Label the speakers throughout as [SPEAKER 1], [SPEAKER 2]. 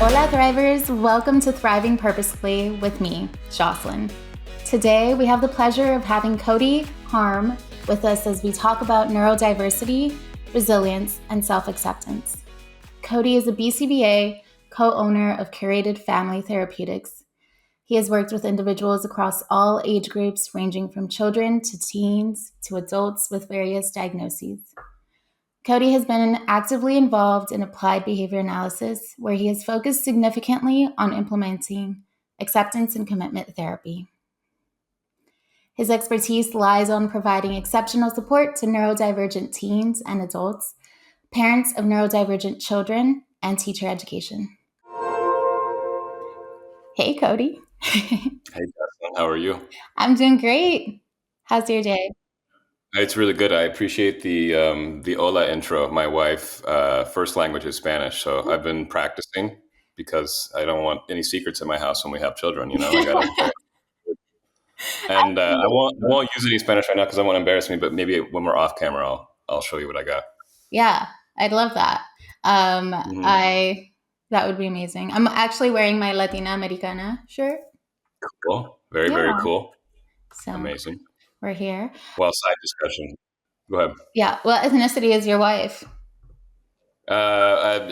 [SPEAKER 1] Hola Thrivers, welcome to Thriving Purposefully with me, Jocelyn. Today we have the pleasure of having Kody Harms with us as we talk about neurodiversity, resilience, and self-acceptance. Kody is a BCBA co-owner of Curated Family Therapeutics. He has worked with individuals across all age groups, ranging from children to teens to adults with various diagnoses. Kody has been actively involved in applied behavior analysis, where he has focused significantly on implementing acceptance and commitment therapy. His expertise lies on providing exceptional support to neurodivergent teens and adults, parents of neurodivergent children, and teacher education. Hey, Kody.
[SPEAKER 2] Hey, Jocelyn, how are you?
[SPEAKER 1] I'm doing great. How's your day?
[SPEAKER 2] It's really good. I appreciate the hola intro. My wife first language is Spanish, so I've been practicing because I don't want any secrets in my house when we have children. You know, I gotta. And I won't use any Spanish right now because I won't embarrass me. But maybe when we're off camera, I'll show you what I got.
[SPEAKER 1] Yeah, I'd love that.
[SPEAKER 2] Hmm.
[SPEAKER 1] That would be amazing. I'm actually wearing my Latina Americana shirt.
[SPEAKER 2] Cool. Very, very
[SPEAKER 1] Yeah.
[SPEAKER 2] cool.
[SPEAKER 1] So
[SPEAKER 2] Amazing.
[SPEAKER 1] we're here.
[SPEAKER 2] Well, side discussion. Go ahead.
[SPEAKER 1] Yeah. What ethnicity is your wife?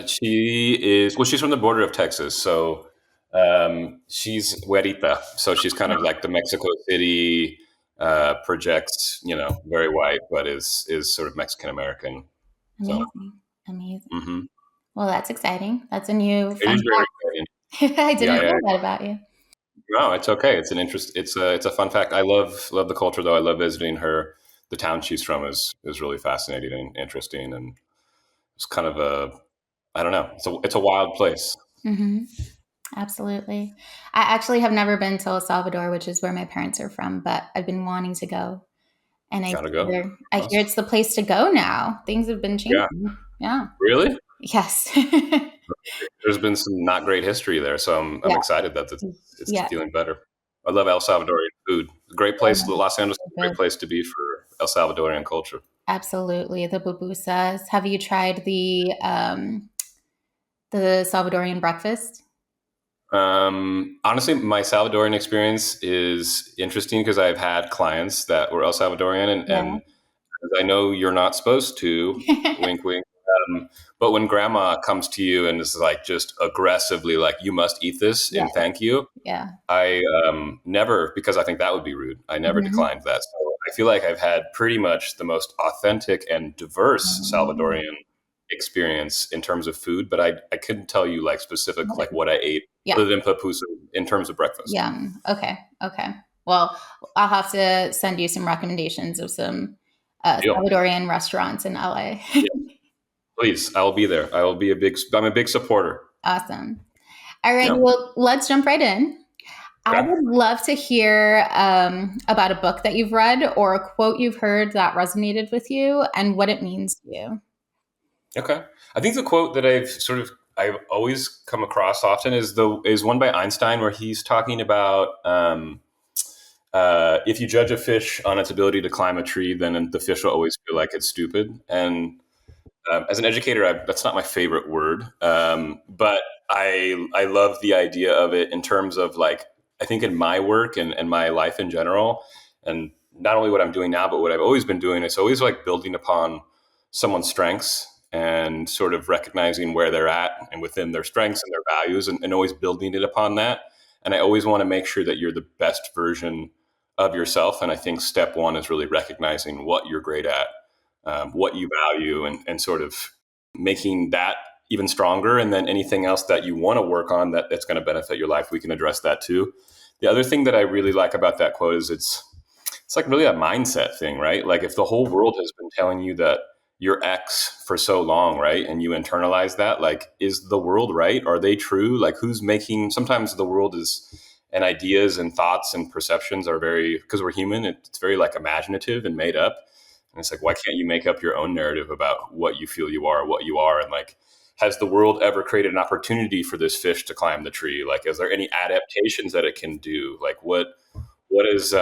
[SPEAKER 2] She's from the border of Texas, so she's güerita, so she's kind of like the Mexico City projects, very white, but is sort of Mexican American. So
[SPEAKER 1] Amazing. Amazing.
[SPEAKER 2] hmm
[SPEAKER 1] Well, that's exciting. That's a new
[SPEAKER 2] it
[SPEAKER 1] fun
[SPEAKER 2] is very exciting.
[SPEAKER 1] fact. I
[SPEAKER 2] Yeah,
[SPEAKER 1] didn't
[SPEAKER 2] yeah.
[SPEAKER 1] know that about you.
[SPEAKER 2] No, it's okay. It's an interest. It's a fun fact. I love the culture, though. I love visiting her. The town she's from is really fascinating and interesting, and it's kind of I don't know. It's a wild place.
[SPEAKER 1] Hmm. Absolutely. I actually have never been to El Salvador, which is where my parents are from, but I've been wanting to go. And
[SPEAKER 2] Gotta go.
[SPEAKER 1] I hear
[SPEAKER 2] Awesome.
[SPEAKER 1] it's the place to go now. Things have been
[SPEAKER 2] Yeah.
[SPEAKER 1] changing. Yeah.
[SPEAKER 2] Really?
[SPEAKER 1] Yes.
[SPEAKER 2] There's been some not great history there, so I'm
[SPEAKER 1] Yeah.
[SPEAKER 2] excited that it's
[SPEAKER 1] Yeah.
[SPEAKER 2] feeling better. I love El Salvadorian food. Great place. Los Angeles is a great
[SPEAKER 1] Good.
[SPEAKER 2] place to be for El Salvadorian culture.
[SPEAKER 1] Absolutely. The pupusas. Have you tried the Salvadorian breakfast?
[SPEAKER 2] Honestly, my Salvadorian experience is interesting because I've had clients that were El Salvadorian, and
[SPEAKER 1] Yeah.
[SPEAKER 2] as I know you're not supposed to, wink, wink. But when grandma comes to you and is like just aggressively like, you must eat this
[SPEAKER 1] Yeah.
[SPEAKER 2] and thank you,
[SPEAKER 1] Yeah.
[SPEAKER 2] I never, because I think that would be rude. I never
[SPEAKER 1] Mhm.
[SPEAKER 2] declined that. So I feel like I've had pretty much the most authentic and diverse
[SPEAKER 1] Mm.
[SPEAKER 2] Salvadorian experience in terms of food, but I couldn't tell you like specific, like what I ate
[SPEAKER 1] Yeah.
[SPEAKER 2] other than papusa in terms of breakfast.
[SPEAKER 1] Yum. Okay. Okay. Well, I'll have to send you some recommendations of some
[SPEAKER 2] Deal.
[SPEAKER 1] Salvadorian restaurants in LA.
[SPEAKER 2] Yeah, please. I'll be there. I'm a big supporter.
[SPEAKER 1] Awesome. All right.
[SPEAKER 2] Yeah.
[SPEAKER 1] Well, let's jump right in. I
[SPEAKER 2] Okay.
[SPEAKER 1] would love to hear about a book that you've read or a quote you've heard that resonated with you and what it means to you.
[SPEAKER 2] Okay. I think the quote that I've always come across often is one by Einstein where he's talking about if you judge a fish on its ability to climb a tree, then the fish will always feel like it's stupid. And as an educator, that's not my favorite word, but I love the idea of it in terms of like I think in my work and my life in general, and not only what I'm doing now, but what I've always been doing. It's always like building upon someone's strengths and sort of recognizing where they're at and within their strengths and their values, and always building it upon that. And I always want to make sure that you're the best version of yourself. And I think step one is really recognizing what you're great at, what you value, and sort of making that even stronger. And then anything else that you want to work on that's going to benefit your life, we can address that too. The other thing that I really like about that quote is it's like really a mindset thing, right? Like if the whole world has been telling you that you're X for so long, right? And you internalize that, like, is the world right? Are they true? Like who's making, sometimes the world is, and ideas and thoughts and perceptions are very, because we're human, it's very like imaginative and made up. And it's like, why can't you make up your own narrative about what you feel you are, what you are? And like, has the world ever created an opportunity for this fish to climb the tree? Like, is there any adaptations that it can do? Like, what is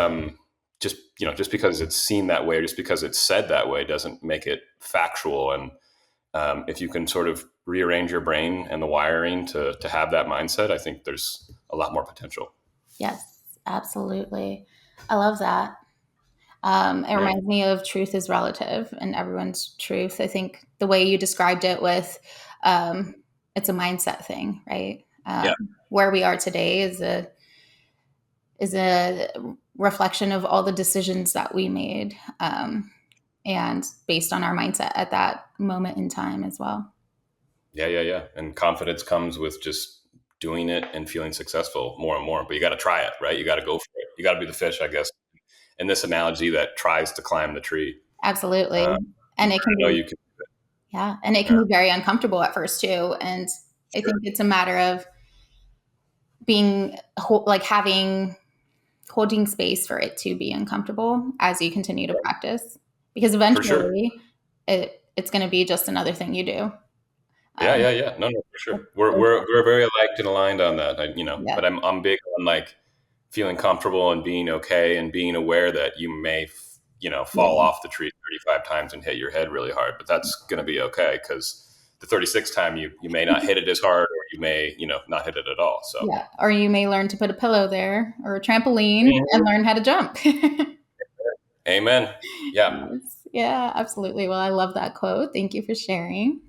[SPEAKER 2] just because it's seen that way, or just because it's said that way, doesn't make it factual. And if you can sort of rearrange your brain and the wiring to have that mindset, I think there's a lot more potential.
[SPEAKER 1] Yes, absolutely. I love that. It
[SPEAKER 2] Yeah.
[SPEAKER 1] reminds me of truth is relative and everyone's truth. I think the way you described it with it's a mindset thing, right?
[SPEAKER 2] Yeah.
[SPEAKER 1] Where we are today is a reflection of all the decisions that we made, and based on our mindset at that moment in time as well.
[SPEAKER 2] Yeah. And confidence comes with just doing it and feeling successful more and more. But you got to try it, right? You got to go for it. You got to be the fish, I guess, in this analogy that tries to climb the tree.
[SPEAKER 1] Absolutely.
[SPEAKER 2] Uh,
[SPEAKER 1] And it can
[SPEAKER 2] know
[SPEAKER 1] be,
[SPEAKER 2] you can.
[SPEAKER 1] yeah, and it can
[SPEAKER 2] Yeah,
[SPEAKER 1] be very uncomfortable at first too. And I
[SPEAKER 2] sure.
[SPEAKER 1] think it's a matter of being like having holding space for it to be uncomfortable as you continue to practice, because
[SPEAKER 2] For sure.
[SPEAKER 1] eventually it's going to be just another thing you do. Um,
[SPEAKER 2] Yeah. No, for sure. We're very alike and aligned on that.
[SPEAKER 1] yeah,
[SPEAKER 2] But I'm big on like feeling comfortable and being okay and being aware that you may, fall
[SPEAKER 1] yeah,
[SPEAKER 2] off the tree 35 times and hit your head really hard, but that's going to be okay because the 36th time you may not hit it as hard, or you may, not hit it at all. So,
[SPEAKER 1] yeah. Or you may learn to put a pillow there or a trampoline and
[SPEAKER 2] Mhm.
[SPEAKER 1] learn how to jump.
[SPEAKER 2] Amen. Yeah.
[SPEAKER 1] Yes. Yeah, absolutely. Well, I love that quote. Thank you for sharing.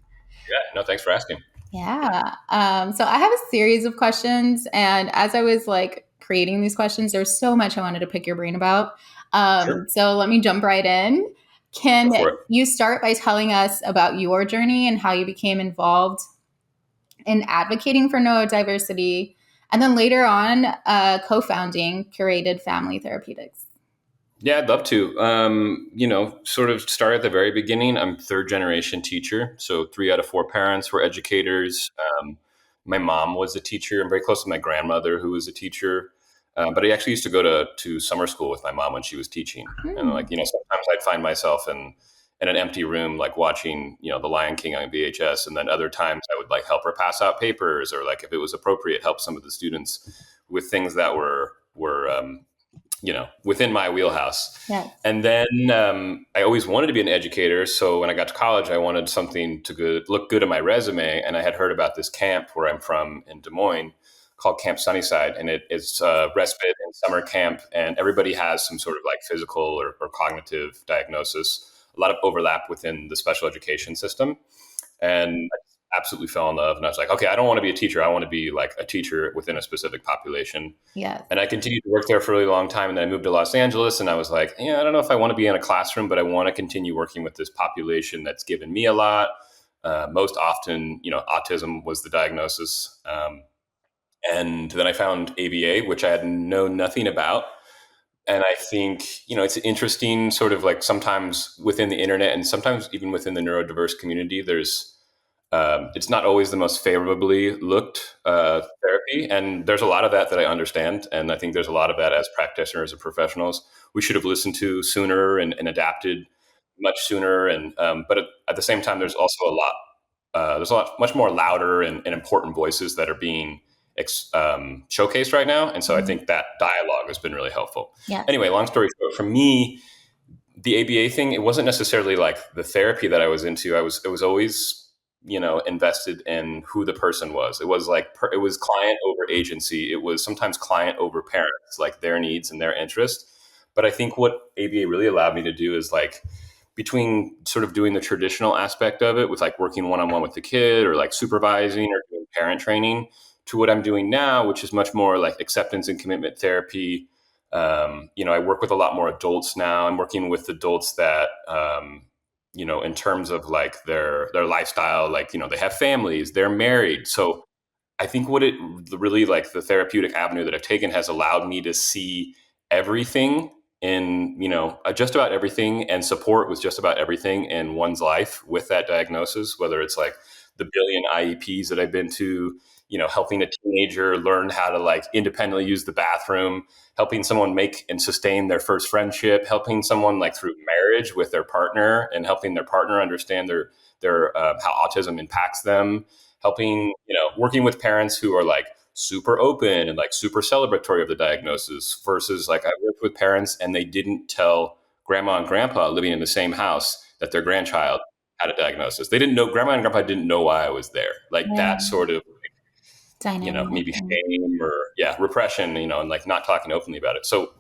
[SPEAKER 2] Yeah. No, thanks for asking.
[SPEAKER 1] Yeah. So I have a series of questions, and as I was like creating these questions, there's so much I wanted to pick your brain about.
[SPEAKER 2] Sure.
[SPEAKER 1] So let me jump right in. Can
[SPEAKER 2] Go for it.
[SPEAKER 1] you start by telling us about your journey and how you became involved in advocating for neurodiversity, and then later on, co-founding Curated Family Therapeutics?
[SPEAKER 2] Yeah, I'd love to. Sort of start at the very beginning. I'm third generation teacher. So 3 out of 4 parents were educators. My mom was a teacher. I'm very close to my grandmother, who was a teacher. But I actually used to go to summer school with my mom when she was teaching. And
[SPEAKER 1] Hmm.
[SPEAKER 2] sometimes I'd find myself in an empty room, like watching, The Lion King on VHS. And then other times I would like help her pass out papers, or like if it was appropriate, help some of the students with things that were within my wheelhouse.
[SPEAKER 1] Yes.
[SPEAKER 2] And then I always wanted to be an educator. So when I got to college, I wanted something to look good on my resume. And I had heard about this camp where I'm from in Des Moines called Camp Sunnyside. And it's respite and summer camp. And everybody has some sort of like physical or cognitive diagnosis, a lot of overlap within the special education system. And I absolutely fell in love. And I was like, okay, I don't want to be a teacher. I want to be like a teacher within a specific population.
[SPEAKER 1] Yes.
[SPEAKER 2] And I continued to work there for a really long time. And then I moved to Los Angeles, and I was like, I don't know if I want to be in a classroom, but I want to continue working with this population that's given me a lot. Most often, autism was the diagnosis. And then I found ABA, which I had known nothing about. And I think, it's interesting sort of like sometimes within the internet and sometimes even within the neurodiverse community, it's not always the most favorably looked therapy. And there's a lot of that I understand. And I think there's a lot of that as practitioners and professionals we should have listened to sooner and adapted much sooner. But at the same time, there's also there's a lot, much more louder and important voices that are being showcased right now. And so I think that dialogue has been really helpful.
[SPEAKER 1] Yes.
[SPEAKER 2] Anyway, long story short, for me, the ABA thing, it wasn't necessarily like the therapy that I was into. It was always, invested in who the person was. It was like, it was client over agency. It was sometimes client over parents, like their needs and their interest. But I think what ABA really allowed me to do is like, between sort of doing the traditional aspect of it with like working one-on-one with the kid or like supervising or doing parent training, to what I'm doing now, which is much more like acceptance and commitment therapy. I work with a lot more adults now. I'm working with adults that, in terms of like their lifestyle, like, they have families, they're married. So I think what it really, like the therapeutic avenue that I've taken has allowed me to see everything in, just about everything, and support with just about everything in one's life with that diagnosis, whether it's like the billion IEPs that I've been to, helping a teenager learn how to like independently use the bathroom, helping someone make and sustain their first friendship, helping someone like through marriage with their partner and helping their partner understand their how autism impacts them, helping, working with parents who are like super open and like super celebratory of the diagnosis versus like I worked with parents and they didn't tell grandma and grandpa living in the same house that their grandchild had a diagnosis. They didn't know, grandma and grandpa didn't know why I was there. Like
[SPEAKER 1] Yeah.
[SPEAKER 2] that sort of,
[SPEAKER 1] Dynamic.
[SPEAKER 2] maybe shame or repression, and like not talking openly about it. So,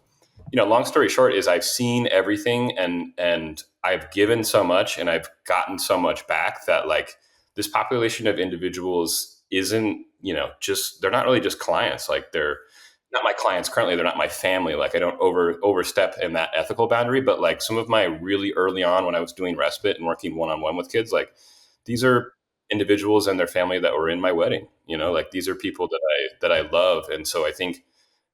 [SPEAKER 2] long story short is I've seen everything, and I've given so much and I've gotten so much back that like this population of individuals isn't, just, they're not really just clients. Like they're not my clients currently. They're not my family. Like I don't overstep in that ethical boundary, but like some of my really early on when I was doing respite and working one-on-one with kids, like these are individuals and their family that were in my wedding, like these are people that I love. And so I think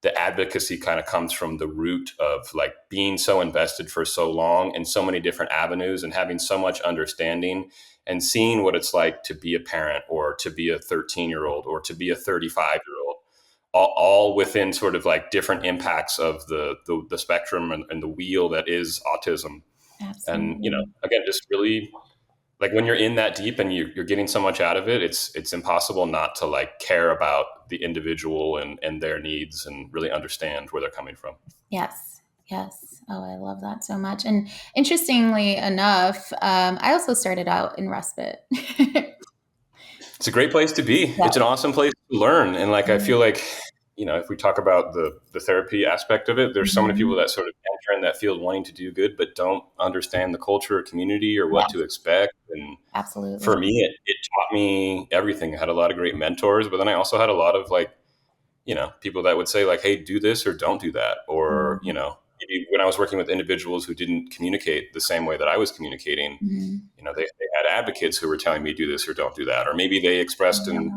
[SPEAKER 2] the advocacy kind of comes from the root of like being so invested for so long in so many different avenues and having so much understanding and seeing what it's like to be a parent or to be a 13-year-old or to be a 35-year-old, all within sort of like different impacts of the spectrum and the wheel that is autism.
[SPEAKER 1] Absolutely.
[SPEAKER 2] And, again, just really like when you're in that deep and you're getting so much out of it, it's impossible not to like care about the individual and their needs and really understand where they're coming from.
[SPEAKER 1] Yes. Yes. Oh, I love that so much. And interestingly enough, I also started out in respite.
[SPEAKER 2] It's a great place to be.
[SPEAKER 1] Yeah.
[SPEAKER 2] It's an awesome place to learn. And like, I feel like, if we talk about the therapy aspect of it, there's so many people that sort of enter in that field wanting to do good, but don't understand the culture or community or what to expect. And
[SPEAKER 1] Absolutely.
[SPEAKER 2] for me, it taught me everything. I had a lot of great mentors, but then I also had a lot of like, people that would say like, hey, do this or don't do that. Or, maybe when I was working with individuals who didn't communicate the same way that I was communicating, they had advocates who were telling me do this or don't do that. Or maybe they expressed in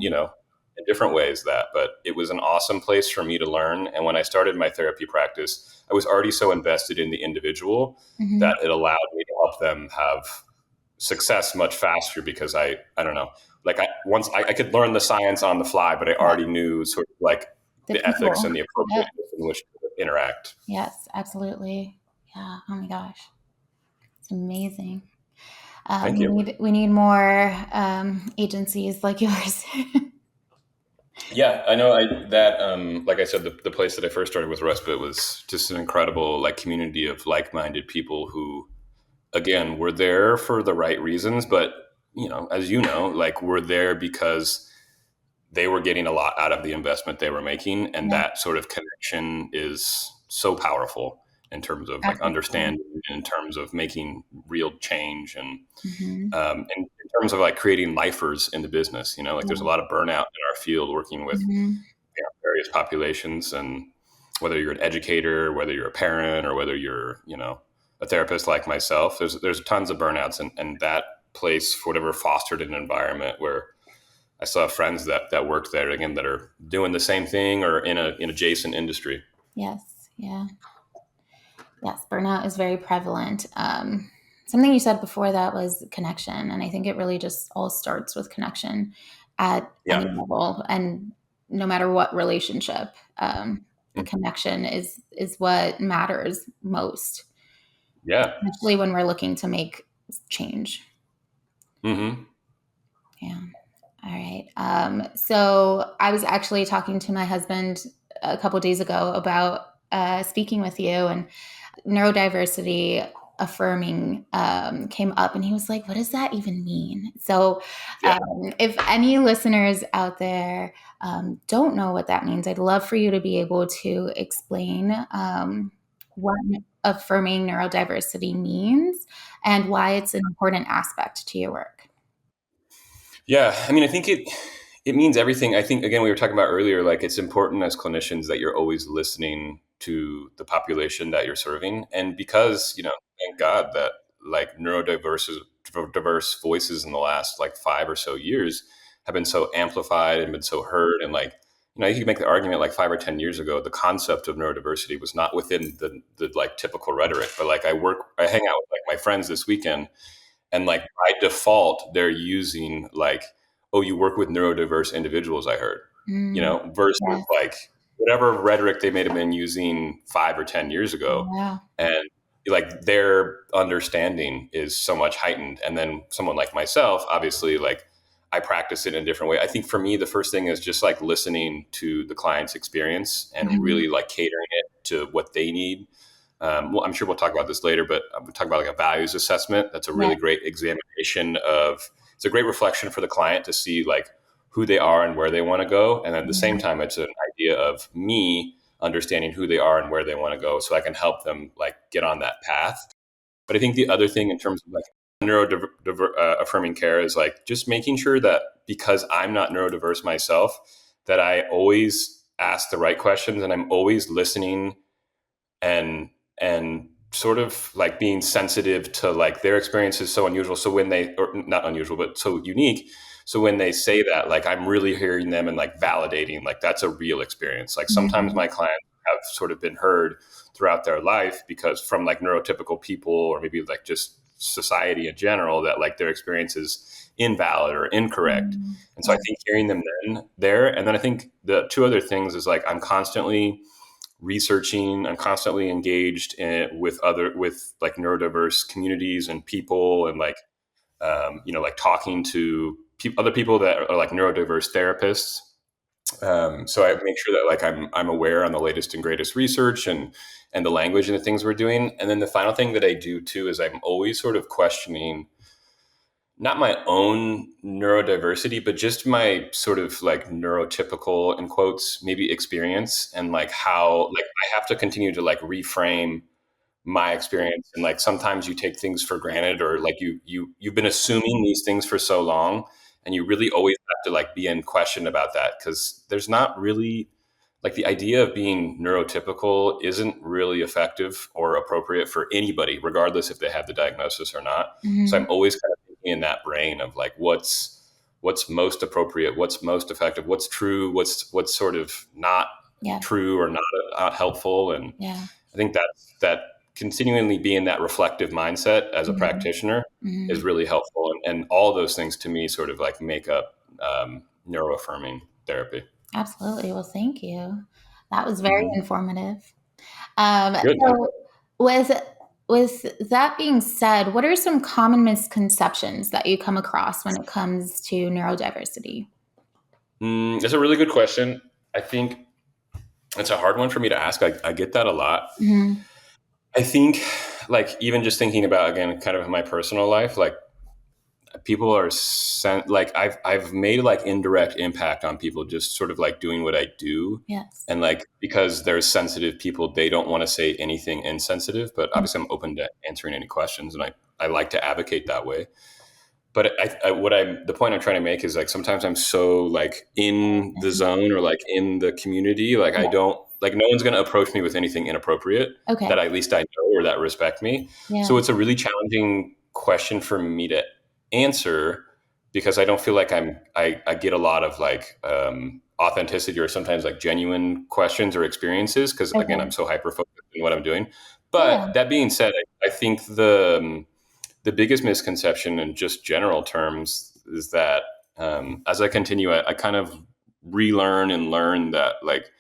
[SPEAKER 2] different ways that, but it was an awesome place for me to learn. And when I started my therapy practice, I was already so invested in the individual that it allowed me to help them have success much faster because I don't know, like I could learn the science on the fly, but I already knew sort of like the ethics and the appropriateness in which to interact.
[SPEAKER 1] Yes, absolutely. Yeah. Oh my gosh. It's amazing.
[SPEAKER 2] Thank you.
[SPEAKER 1] We need more agencies like yours.
[SPEAKER 2] Yeah, I know like I said, the place that I first started with respite was just an incredible like community of like-minded people who, again, were there for the right reasons, but as like we're there because they were getting a lot out of the investment they were making. And that sort of connection is so powerful in terms of like understanding, in terms of making real change, and and in terms of like creating lifers in the business. Like there's a lot of burnout in our field working with various populations, and whether you're an educator, whether you're a parent, or whether you're a therapist like myself, there's tons of burnouts, and that place, for whatever, fostered an environment where I still have friends that worked there, again, that are doing the same thing or in an adjacent industry.
[SPEAKER 1] Yes. Yeah. Yes. Burnout is very prevalent. Something you said before that was connection. And I think it really just all starts with connection at any level, and no matter what relationship, the connection is what matters most.
[SPEAKER 2] Yeah.
[SPEAKER 1] Especially when we're looking to make change.
[SPEAKER 2] Mm-hmm.
[SPEAKER 1] Yeah. All right. So I was actually talking to my husband a couple of days ago about speaking with you, and neurodiversity affirming came up, and he was like, what does that even mean? So if any listeners out there don't know what that means, I'd love for you to be able to explain what affirming neurodiversity means and why it's an important aspect to your work.
[SPEAKER 2] Yeah. I mean, I think it means everything. I think, again, we were talking about earlier, like it's important as clinicians that you're always listening to the population that you're serving. And because, thank God that like diverse voices in the last like 5 or so years have been so amplified and been so heard. And like, you can make the argument like 5 or 10 years ago, the concept of neurodiversity was not within the like typical rhetoric, but like I hang out with like my friends this weekend, and like by default, they're using like, oh, you work with neurodiverse individuals, I heard, versus like whatever rhetoric they may have been using 5 or 10 years ago.
[SPEAKER 1] Yeah.
[SPEAKER 2] And like their understanding is so much heightened. And then someone like myself, obviously, like I practice it in a different way. I think for me, the first thing is just like listening to the client's experience and really like catering it to what they need. well, I'm sure we'll talk about this later, but we'll talk about like a values assessment. That's a
[SPEAKER 1] Yeah.
[SPEAKER 2] really great examination of, it's a great reflection for the client to see like who they are and where they want to go. And at the same time, it's an idea of me understanding who they are and where they want to go so I can help them like get on that path. But I think the other thing in terms of like affirming care is like just making sure that because I'm not neurodiverse myself, that I always ask the right questions and I'm always listening and sort of like being sensitive to like their experience is so unusual. So when they, or not unusual, but so unique. So when they say that, like I'm really hearing them and like validating, like that's a real experience. Like sometimes my clients have sort of been heard throughout their life because from like neurotypical people or maybe like just society in general that like their experience is invalid or incorrect. And so I think hearing them then there, and then I think the two other things is like I'm constantly researching, I'm constantly engaged with like neurodiverse communities and people and like like talking to other people that are like neurodiverse therapists. So I make sure that like I'm aware on the latest and greatest research and the language and the things we're doing. And then the final thing that I do too is I'm always sort of questioning not my own neurodiversity, but just my sort of like neurotypical in quotes, maybe experience and like how like I have to continue to like reframe my experience. And like sometimes you take things for granted or like you've been assuming these things for so long and you really always have to like be in question about that because there's not really like the idea of being neurotypical isn't really effective or appropriate for anybody, regardless if they have the diagnosis or not. So I'm always kind of thinking in that brain of like what's most appropriate, what's most effective, what's true, what's sort of not true or not helpful. And I think that continually being that reflective mindset as a practitioner is really helpful. And all those things to me sort of like make up neuroaffirming therapy.
[SPEAKER 1] Absolutely. Well, thank you. That was very informative.
[SPEAKER 2] Good.
[SPEAKER 1] So with that being said, what are some common misconceptions that you come across when it comes to neurodiversity?
[SPEAKER 2] That's a really good question. I think it's a hard one for me to ask. I get that a lot. I think like even just thinking about, again, kind of my personal life, like people are sent, like I've made like indirect impact on people just sort of like doing what I do.
[SPEAKER 1] Yes.
[SPEAKER 2] And like, because there's sensitive people, they don't want to say anything insensitive, but obviously I'm open to answering any questions and I like to advocate that way. But the point I'm trying to make is like, sometimes I'm so like in the zone or like in the community, like I don't, like no one's going to approach me with anything inappropriate that at least I know or that respect me. So it's a really challenging question for me to answer because I don't feel like I get a lot of like authenticity or sometimes like genuine questions or experiences because again, I'm so hyper focused on what I'm doing. But that being said, I think the biggest misconception in just general terms is that as I continue, I kind of relearn and learn that like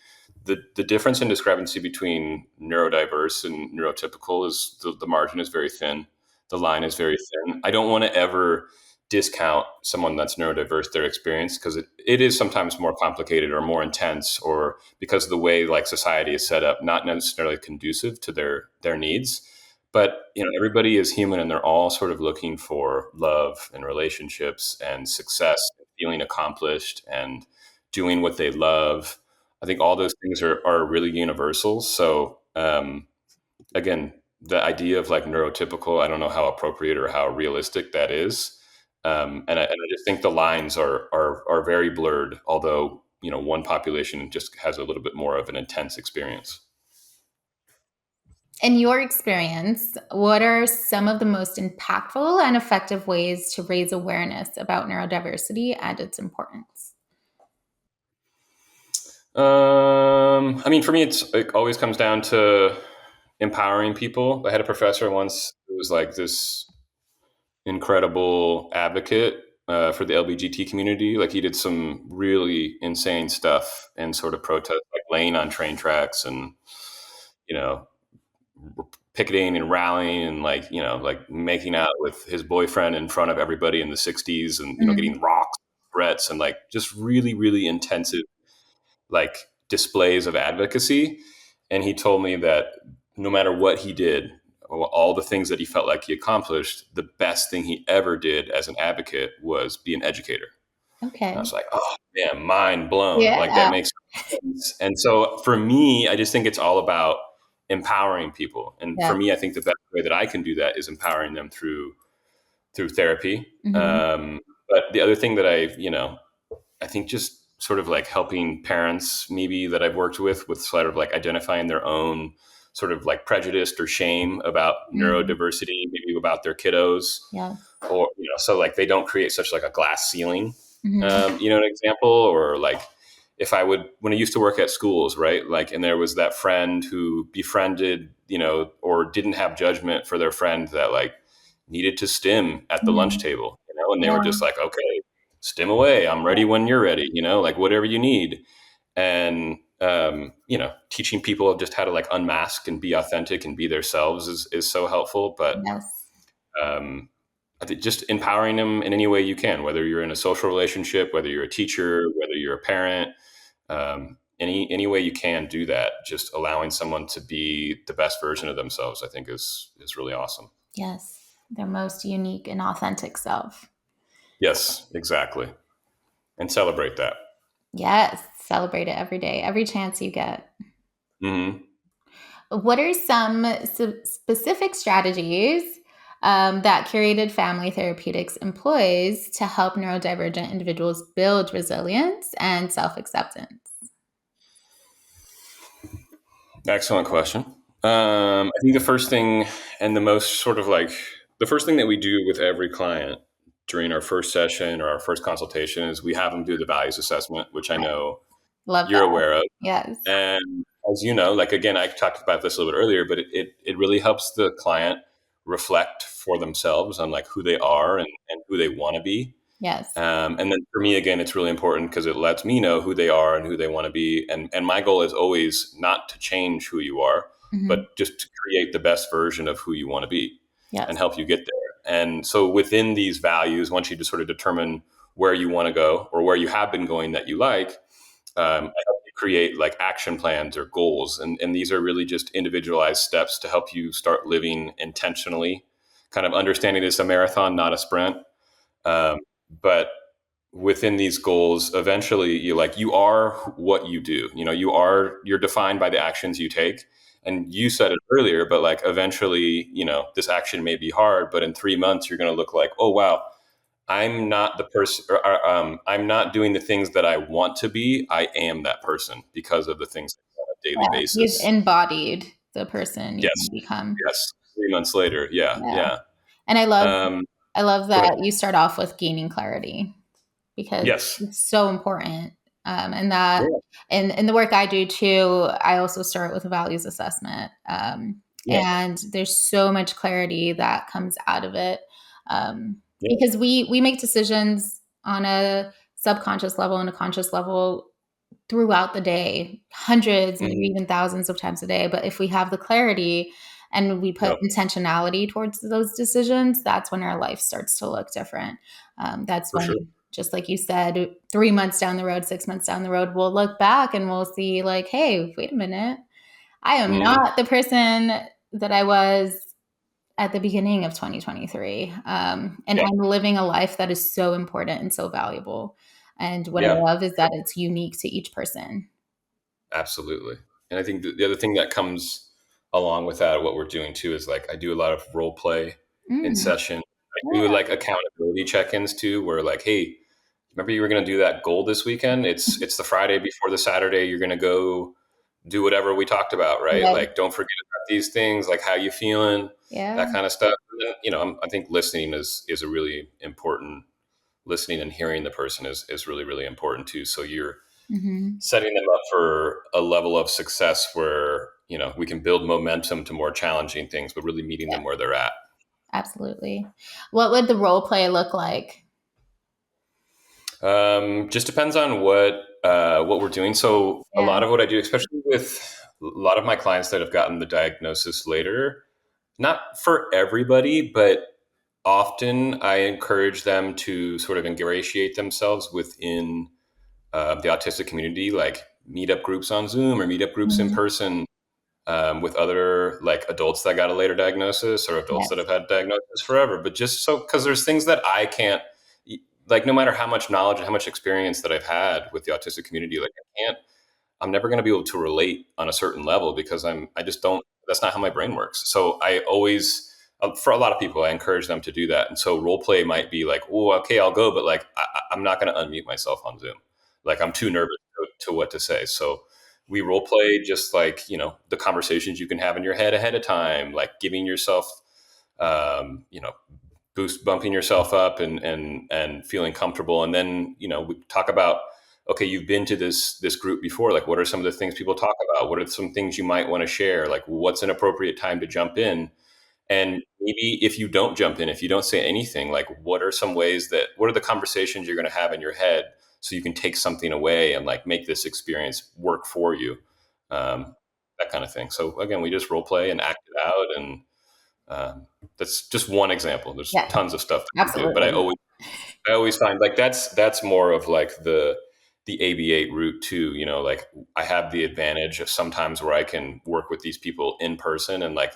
[SPEAKER 2] the difference and discrepancy between neurodiverse and neurotypical is the margin is very thin. The line is very thin. I don't want to ever discount someone that's neurodiverse, their experience, because it is sometimes more complicated or more intense or because of the way like society is set up, not necessarily conducive to their needs. But everybody is human and they're all sort of looking for love and relationships and success, and feeling accomplished and doing what they love. I think all those things are really universal. So again, the idea of like neurotypical, I don't know how appropriate or how realistic that is. And I just think the lines are very blurred, although one population just has a little bit more of an intense experience.
[SPEAKER 1] In your experience, what are some of the most impactful and effective ways to raise awareness about neurodiversity and its importance?
[SPEAKER 2] I mean, for me, it always comes down to empowering people. I had a professor once who was like this incredible advocate for the LGBT community. Like he did some really insane stuff and sort of protest, like laying on train tracks and, you know, picketing and rallying and like making out with his boyfriend in front of everybody in the 60s and, getting rocks, threats and like just really, really intensive like displays of advocacy. And he told me that no matter what he did, all the things that he felt like he accomplished, the best thing he ever did as an advocate was be an educator. And I
[SPEAKER 1] Okay.
[SPEAKER 2] was like, oh man, mind blown. Like that
[SPEAKER 1] Yeah.
[SPEAKER 2] makes sense. And so for me, I just think it's all about empowering people. And for
[SPEAKER 1] Yeah.
[SPEAKER 2] me, I think the best way that I can do that is empowering them through therapy.
[SPEAKER 1] Hmm.
[SPEAKER 2] But the other thing that I think just sort of like helping parents maybe that I've worked with sort of like identifying their own sort of like prejudice or shame about
[SPEAKER 1] Mm.
[SPEAKER 2] neurodiversity, maybe about their kiddos,
[SPEAKER 1] Yeah.
[SPEAKER 2] or so like they don't create such like a glass ceiling.
[SPEAKER 1] Hmm.
[SPEAKER 2] An example, or like if I would when I used to work at schools, right? Like, and there was that friend who befriended, or didn't have judgment for their friend that like needed to stim at the lunch
[SPEAKER 1] Hmm.
[SPEAKER 2] table, and they were
[SPEAKER 1] Yeah.
[SPEAKER 2] just like, okay, stim away. I'm ready when you're ready, like whatever you need. And, teaching people just how to like unmask and be authentic and be themselves is so helpful. But,
[SPEAKER 1] Yes.
[SPEAKER 2] um, I think just empowering them in any way you can, whether you're in a social relationship, whether you're a teacher, whether you're a parent, any way you can do that, just allowing someone to be the best version of themselves, I think is really awesome.
[SPEAKER 1] Yes. Their most unique and authentic self.
[SPEAKER 2] Yes, exactly. And celebrate that.
[SPEAKER 1] Yes. Celebrate it every day, every chance you get.
[SPEAKER 2] Hmm.
[SPEAKER 1] What are some specific strategies that Curated Family Therapeutics employs to help neurodivergent individuals build resilience and self acceptance?
[SPEAKER 2] Excellent question. I think the first thing and the most sort of like the first thing that we do with every client during our first session or our first consultation is we have them do the values assessment, which I know
[SPEAKER 1] Love
[SPEAKER 2] you're
[SPEAKER 1] that.
[SPEAKER 2] aware of.
[SPEAKER 1] Yes.
[SPEAKER 2] And as you know, like again, I talked about this a little bit earlier, but it really helps the client reflect for themselves on like who they are and who they want to be.
[SPEAKER 1] Yes.
[SPEAKER 2] And then for me, again, it's really important because it lets me know who they are and who they want to be. And my goal is always not to change who you are,
[SPEAKER 1] Hmm.
[SPEAKER 2] but just to create the best version of who you want to be and
[SPEAKER 1] Yes.
[SPEAKER 2] help you get there. And so within these values, once you just sort of determine where you want to go or where you have been going that you like, I help you create like action plans or goals. And these are really just individualized steps to help you start living intentionally, kind of understanding it's a marathon, not a sprint. Um, but within these goals, eventually you are what you do. You're defined by the actions you take. And you said it earlier, but like eventually, this action may be hard, but in 3 months, you're going to look like, oh, wow, I'm not the person, or I'm not doing the things that I want to be. I am that person because of the things on a daily
[SPEAKER 1] Yeah. You've
[SPEAKER 2] basis.
[SPEAKER 1] embodied the person you
[SPEAKER 2] Yes.
[SPEAKER 1] want to become.
[SPEAKER 2] Yes. 3 months later. Yeah.
[SPEAKER 1] Yeah.
[SPEAKER 2] Yeah.
[SPEAKER 1] And
[SPEAKER 2] Um,
[SPEAKER 1] I love
[SPEAKER 2] Go ahead.
[SPEAKER 1] that you start off with gaining clarity because
[SPEAKER 2] Yes.
[SPEAKER 1] it's so important. And that
[SPEAKER 2] Yeah.
[SPEAKER 1] in the work I do too, I also start with a values assessment.
[SPEAKER 2] Yeah.
[SPEAKER 1] And there's so much clarity that comes out of it.
[SPEAKER 2] Yeah.
[SPEAKER 1] Because we make decisions on a subconscious level and a conscious level throughout the day, hundreds, maybe
[SPEAKER 2] Mhm.
[SPEAKER 1] even thousands of times a day. But if we have the clarity and we put
[SPEAKER 2] Yep.
[SPEAKER 1] intentionality towards those decisions, that's when our life starts to look different. That's
[SPEAKER 2] For
[SPEAKER 1] when,
[SPEAKER 2] sure.
[SPEAKER 1] just like you said, 3 months down the road, 6 months down the road, we'll look back and we'll see, like, hey, wait a minute. I am
[SPEAKER 2] Mhm.
[SPEAKER 1] not the person that I was at the beginning of 2023. And
[SPEAKER 2] Yeah.
[SPEAKER 1] I'm living a life that is so important and so valuable. And what I
[SPEAKER 2] Yeah.
[SPEAKER 1] love is that it's unique to each person.
[SPEAKER 2] Absolutely. And I think the other thing that comes along with that, what we're doing too, is like I do a lot of role play in
[SPEAKER 1] Mm,
[SPEAKER 2] session. I do
[SPEAKER 1] yeah.
[SPEAKER 2] like accountability check-ins too, where like, hey, remember you were going to do that goal this weekend? It's the Friday before the Saturday. You're going to go do whatever we talked about, right?
[SPEAKER 1] Right.
[SPEAKER 2] Like, don't forget about these things, like how you feeling,
[SPEAKER 1] Yeah.
[SPEAKER 2] that kind of stuff. And then, I think listening is a really important. Listening and hearing the person is really really important too. So you're
[SPEAKER 1] Hmm.
[SPEAKER 2] setting them up for a level of success where we can build momentum to more challenging things, but really meeting
[SPEAKER 1] Yeah,
[SPEAKER 2] them where they're at.
[SPEAKER 1] absolutely. What would the role play look like?
[SPEAKER 2] Just depends on what we're doing. So a
[SPEAKER 1] Yeah.
[SPEAKER 2] lot of what I do, especially with a lot of my clients that have gotten the diagnosis later, not for everybody, but often I encourage them to sort of ingratiate themselves within the autistic community, like meetup groups on Zoom or meetup groups in
[SPEAKER 1] Mhm.
[SPEAKER 2] person. with other like adults that got a later diagnosis or adults that
[SPEAKER 1] Yes.
[SPEAKER 2] have had diagnosis forever. But just so, because there's things that I can't, like, no matter how much knowledge and how much experience that I've had with the autistic community, like I'm never going to be able to relate on a certain level because I just don't, that's not how my brain works. So I always, for a lot of people, I encourage them to do that. And so role play might be like, oh, okay, I'll go, but like, I'm not going to unmute myself on Zoom. Like, I'm too nervous to what to say. So we role play just like, the conversations you can have in your head ahead of time, like giving yourself, you know, bumping yourself up and feeling comfortable. And then, we talk about, okay, you've been to this group before. Like, what are some of the things people talk about? What are some things you might want to share? Like, what's an appropriate time to jump in? And maybe if you don't jump in, if you don't say anything, like, what are the conversations you're going to have in your head so you can take something away and like make this experience work for you? That kind of thing. So again, we just role play and act it out. And that's just one example. There's tons of stuff that we do, but I always find like that's more of like the ABA route too. Like, I have the advantage of sometimes where I can work with these people in person, and like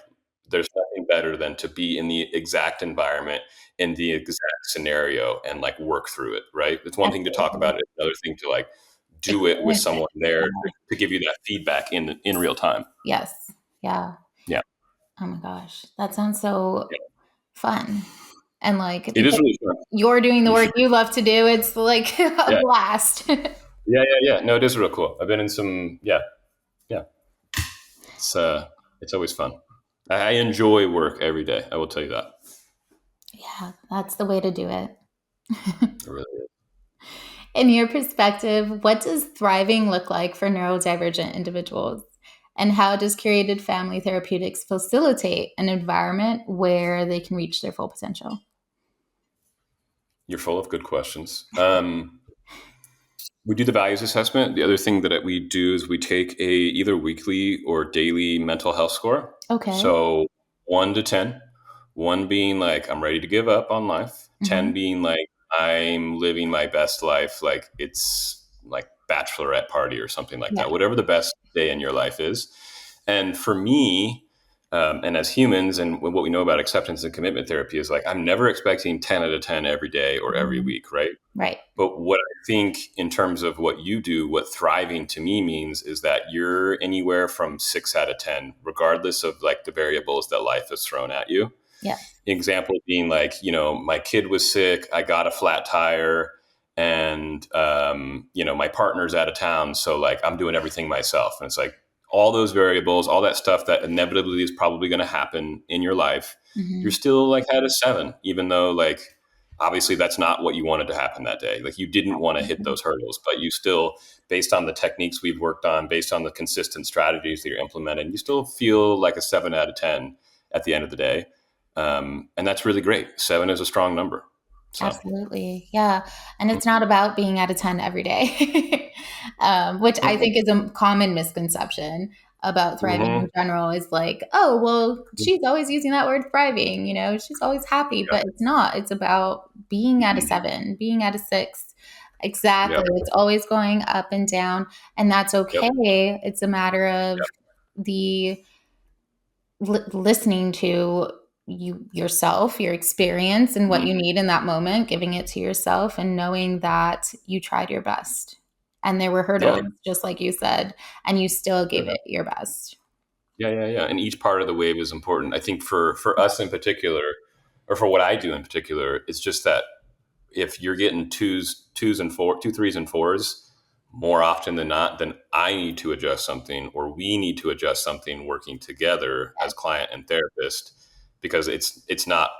[SPEAKER 2] there's nothing better than to be in the exact environment, in the exact scenario, and like work through it. Right? It's one thing to talk about it; it's another thing to like do it with someone there to give you that feedback in real time.
[SPEAKER 1] Yes. Yeah.
[SPEAKER 2] Yeah.
[SPEAKER 1] Oh my gosh, that sounds so fun. And like,
[SPEAKER 2] It is really fun.
[SPEAKER 1] You're doing the work you love to do. It's like a blast.
[SPEAKER 2] Yeah. No, it is real cool. I've been in some, yeah. It's always fun. I enjoy work every day. I will tell you that.
[SPEAKER 1] Yeah, that's the way to do it.
[SPEAKER 2] It really is.
[SPEAKER 1] In your perspective, what does thriving look like for neurodivergent individuals? And how does Curated Family Therapeutics facilitate an environment where they can reach their full potential?
[SPEAKER 2] You're full of good questions. We do the values assessment. The other thing that we do is we take a either weekly or daily mental health score.
[SPEAKER 1] Okay.
[SPEAKER 2] So 1 to 10, 1 being like, I'm ready to give up on life. 10 being like, I'm living my best life. Like, it's like bachelorette party or something like that, whatever the best day in your life is. And for me, and as humans, and what we know about acceptance and commitment therapy is like, I'm never expecting 10 out of 10 every day or every week. Right.
[SPEAKER 1] Right.
[SPEAKER 2] But what I think in terms of what you do, what thriving to me means is that you're anywhere from 6 out of 10, regardless of like the variables that life has thrown at you.
[SPEAKER 1] Yeah.
[SPEAKER 2] Example being like, my kid was sick, I got a flat tire, and, my partner's out of town. So like, I'm doing everything myself. And it's like all those variables, all that stuff that inevitably is probably going to happen in your life. You're still like at a 7, even though like, obviously that's not what you wanted to happen that day. Like, you didn't want to hit those hurdles, but you still, based on the techniques we've worked on, based on the consistent strategies that you're implementing, you still feel like a 7 out of 10 at the end of the day. And that's really great. 7 is a strong number. So.
[SPEAKER 1] Absolutely. Yeah. And it's not about being at a 10 every day, which I think is a common misconception about thriving in general, is like, oh, well, she's always using that word thriving, she's always happy, but it's not. It's about being at a 7, being at a 6. Exactly. Yep. It's always going up and down, and that's okay. Yep. It's a matter of the listening to yourself, your experience, and what you need in that moment, giving it to yourself and knowing that you tried your best. And there were hurdles, just like you said, and you still gave it your best.
[SPEAKER 2] Yeah. And each part of the wave is important. I think for us in particular, or for what I do in particular, it's just that if you're getting twos and 3s and 4s more often than not, then I need to adjust something, or we need to adjust something, working together as client and therapist, because it's not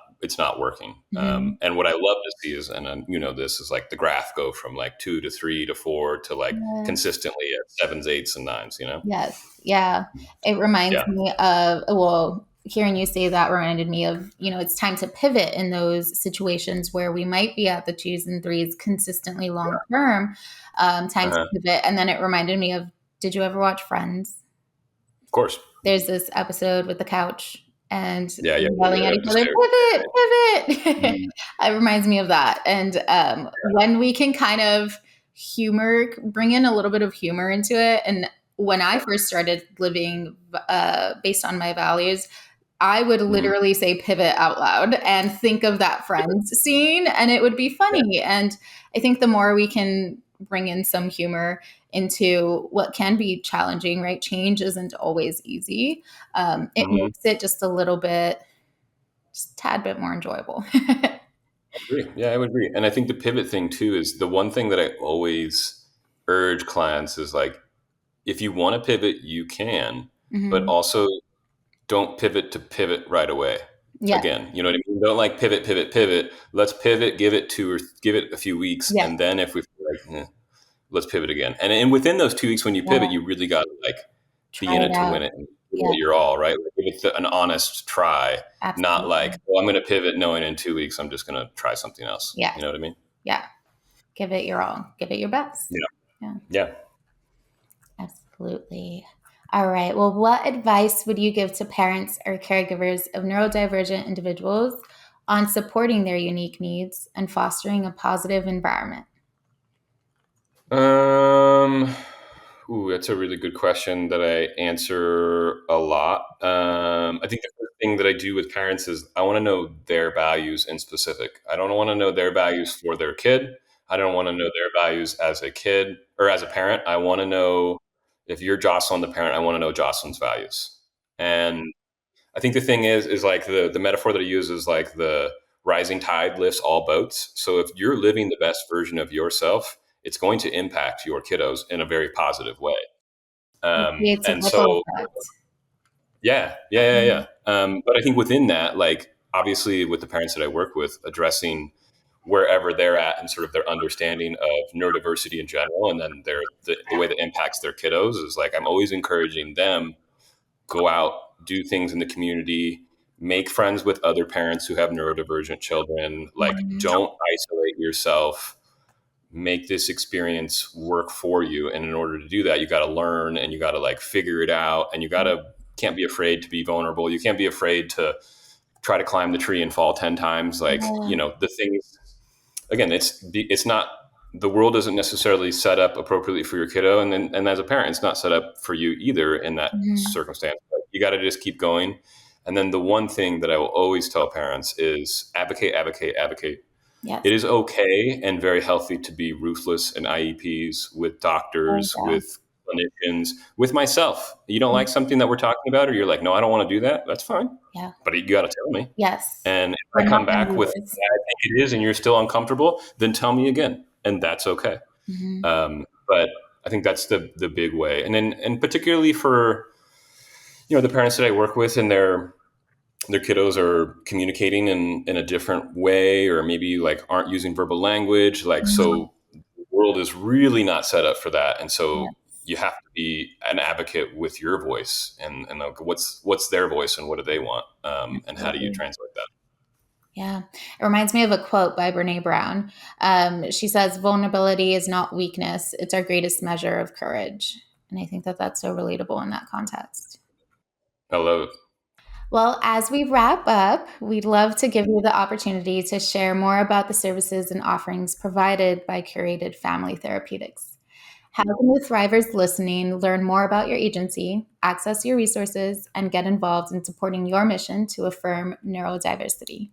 [SPEAKER 2] working. And what I love to see is, and this is like the graph go from like 2 to 3 to 4 to like consistently at 7s, 8s, and 9s.
[SPEAKER 1] Yes, yeah. It reminds me of hearing you say that reminded me of it's time to pivot in those situations where we might be at the 2s and 3s consistently long term. Time to pivot, and then it reminded me of, did you ever watch Friends?
[SPEAKER 2] Of course.
[SPEAKER 1] There's this episode with the couch. And yelling at each other, pivot. It reminds me of that. And when we can kind of bring in a little bit of humor into it, and when I first started living based on my values, I would literally say pivot out loud and think of that Friends scene, and it would be funny. And I think the more we can bring in some humor into what can be challenging, right? Change isn't always easy. It makes it just a little bit, just a tad bit more enjoyable.
[SPEAKER 2] Agree. Yeah, I would agree. And I think the pivot thing too is the one thing that I always urge clients is like, if you want to pivot, you can, but
[SPEAKER 1] Mhm.
[SPEAKER 2] also don't pivot to pivot right away.
[SPEAKER 1] Yeah.
[SPEAKER 2] Again, you know what I mean? Don't like pivot, pivot, pivot. Let's pivot, give it a few weeks.
[SPEAKER 1] Yeah.
[SPEAKER 2] And then if we feel like, let's pivot again. And within those 2 weeks, when you
[SPEAKER 1] Yeah.
[SPEAKER 2] pivot, you really got to like be
[SPEAKER 1] Try
[SPEAKER 2] in
[SPEAKER 1] it
[SPEAKER 2] it to
[SPEAKER 1] out.
[SPEAKER 2] win it and give
[SPEAKER 1] Yeah.
[SPEAKER 2] it your all, right? Like, give it an honest try, not like,
[SPEAKER 1] Absolutely.
[SPEAKER 2] well, I'm going to pivot knowing in 2 weeks I'm just going to try something else.
[SPEAKER 1] Yeah.
[SPEAKER 2] You know what I mean?
[SPEAKER 1] Yeah. Give it your all. Give it your best.
[SPEAKER 2] Yeah.
[SPEAKER 1] Yeah.
[SPEAKER 2] Yeah.
[SPEAKER 1] Absolutely. All right. Well, what advice would you give to parents or caregivers of neurodivergent individuals on supporting their unique needs and fostering a positive environment?
[SPEAKER 2] That's a really good question that I answer a lot. I think the first thing that I do with parents is I want to know their values in specific. I don't want to know their values for their kid. I don't want to know their values as a kid or as a parent. I want to know if you're Jocelyn, the parent, I want to know Jocelyn's values. And I think the thing is like the metaphor that I use is like the rising tide lifts all boats. So if you're living the best version of yourself, it's going to impact your kiddos in a very positive way.
[SPEAKER 1] It creates a
[SPEAKER 2] And
[SPEAKER 1] ripple
[SPEAKER 2] so,
[SPEAKER 1] effect.
[SPEAKER 2] yeah. But I think within that, like obviously with the parents that I work with, addressing wherever they're at and sort of their understanding of neurodiversity in general, and then the way that impacts their kiddos is like I'm always encouraging them go out, do things in the community, make friends with other parents who have neurodivergent children. Like,
[SPEAKER 1] Mhm.
[SPEAKER 2] don't isolate yourself. Make this experience work for you. And in order to do that, you got to learn and you got to like figure it out. And you got to, can't be afraid to be vulnerable. You can't be afraid to try to climb the tree and fall 10 times. Like,
[SPEAKER 1] Yeah.
[SPEAKER 2] the things, again, it's not, the world isn't necessarily set up appropriately for your kiddo, and as a parent, it's not set up for you either in that
[SPEAKER 1] Mhm.
[SPEAKER 2] circumstance. Like, you got to just keep going. And then the one thing that I will always tell parents is advocate, advocate, advocate.
[SPEAKER 1] Yes.
[SPEAKER 2] It is okay and very healthy to be ruthless in IEPs with
[SPEAKER 1] Oh,
[SPEAKER 2] doctors,
[SPEAKER 1] yeah.
[SPEAKER 2] with clinicians, with myself. You don't like something that we're talking about, or you're like, no, I don't want to do that. That's fine,
[SPEAKER 1] Yeah.
[SPEAKER 2] but you got to tell me.
[SPEAKER 1] Yes.
[SPEAKER 2] And if
[SPEAKER 1] We're
[SPEAKER 2] I
[SPEAKER 1] not
[SPEAKER 2] come back with,
[SPEAKER 1] losers.
[SPEAKER 2] I think it is, and you're still uncomfortable, then tell me again, and that's okay.
[SPEAKER 1] Mhm.
[SPEAKER 2] But I think that's the big way, and particularly for the parents that I work with, and their kiddos are communicating in a different way, or maybe like aren't using verbal language, like
[SPEAKER 1] Mhm.
[SPEAKER 2] so the world is really not set up for that, and so
[SPEAKER 1] Yes.
[SPEAKER 2] you have to be an advocate with your voice, and like, what's their voice and what do they want, and how do you
[SPEAKER 1] Absolutely.
[SPEAKER 2] translate that?
[SPEAKER 1] Yeah. It reminds me of a quote by Brene Brown. She says, vulnerability is not weakness, it's our greatest measure of courage. And I think that that's so relatable in that context.
[SPEAKER 2] I love it.
[SPEAKER 1] Well, as we wrap up, we'd love to give you the opportunity to share more about the services and offerings provided by Curated Family Therapeutics. How can the Thrivers listening learn more about your agency, access your resources, and get involved in supporting your mission to affirm neurodiversity?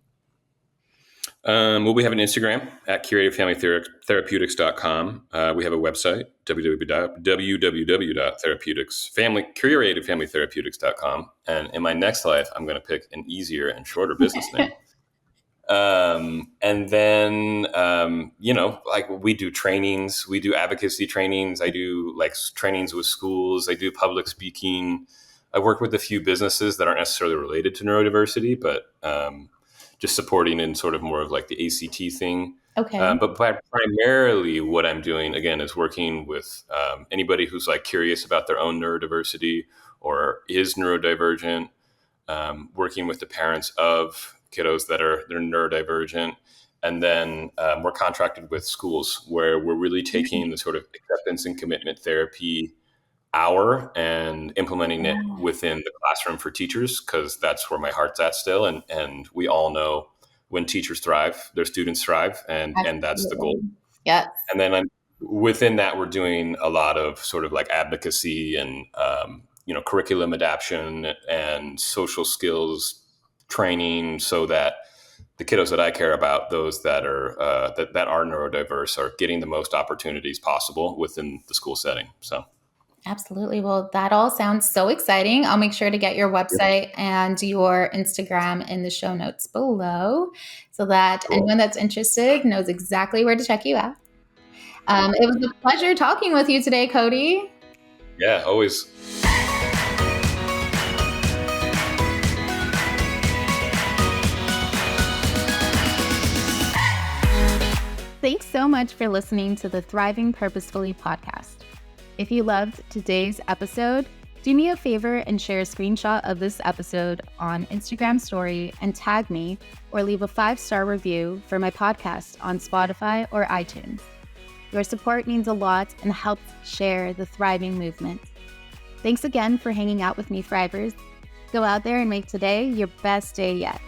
[SPEAKER 2] Well, we have an Instagram at curatedfamilytherapeutics.com. We have a website, curatedfamilytherapeutics.com. And in my next life, I'm going to pick an easier and shorter business name. And then, like we do trainings, we do advocacy trainings. I do like trainings with schools. I do public speaking. I work with a few businesses that aren't necessarily related to neurodiversity, but just supporting in sort of more of like the ACT thing.
[SPEAKER 1] Okay.
[SPEAKER 2] But primarily what I'm doing, again, is working with anybody who's like curious about their own neurodiversity or is neurodivergent, working with the parents of kiddos they're neurodivergent. And then we're contracted with schools where we're really taking the sort of acceptance and commitment therapy hour and implementing it
[SPEAKER 1] Yeah,
[SPEAKER 2] within the classroom for teachers, because that's where my heart's at still. And we all know when teachers thrive, their students thrive, and that's the goal.
[SPEAKER 1] absolutely. Yes.
[SPEAKER 2] And then within that, we're doing a lot of sort of like advocacy and, curriculum adaptation and social skills training so that the kiddos that I care about, those that are that are neurodiverse, are getting the most opportunities possible within the school setting. So,
[SPEAKER 1] absolutely. Well, that all sounds so exciting. I'll make sure to get your website and your Instagram in the show notes below so that anyone that's interested knows exactly where to check you out. It was a pleasure talking with you today, Kody.
[SPEAKER 2] Yeah, always.
[SPEAKER 1] Thanks so much for listening to the Thriving Purposefully podcast. If you loved today's episode, do me a favor and share a screenshot of this episode on Instagram story and tag me, or leave a 5-star review for my podcast on Spotify or iTunes. Your support means a lot and helps share the thriving movement. Thanks again for hanging out with me, Thrivers. Go out there and make today your best day yet.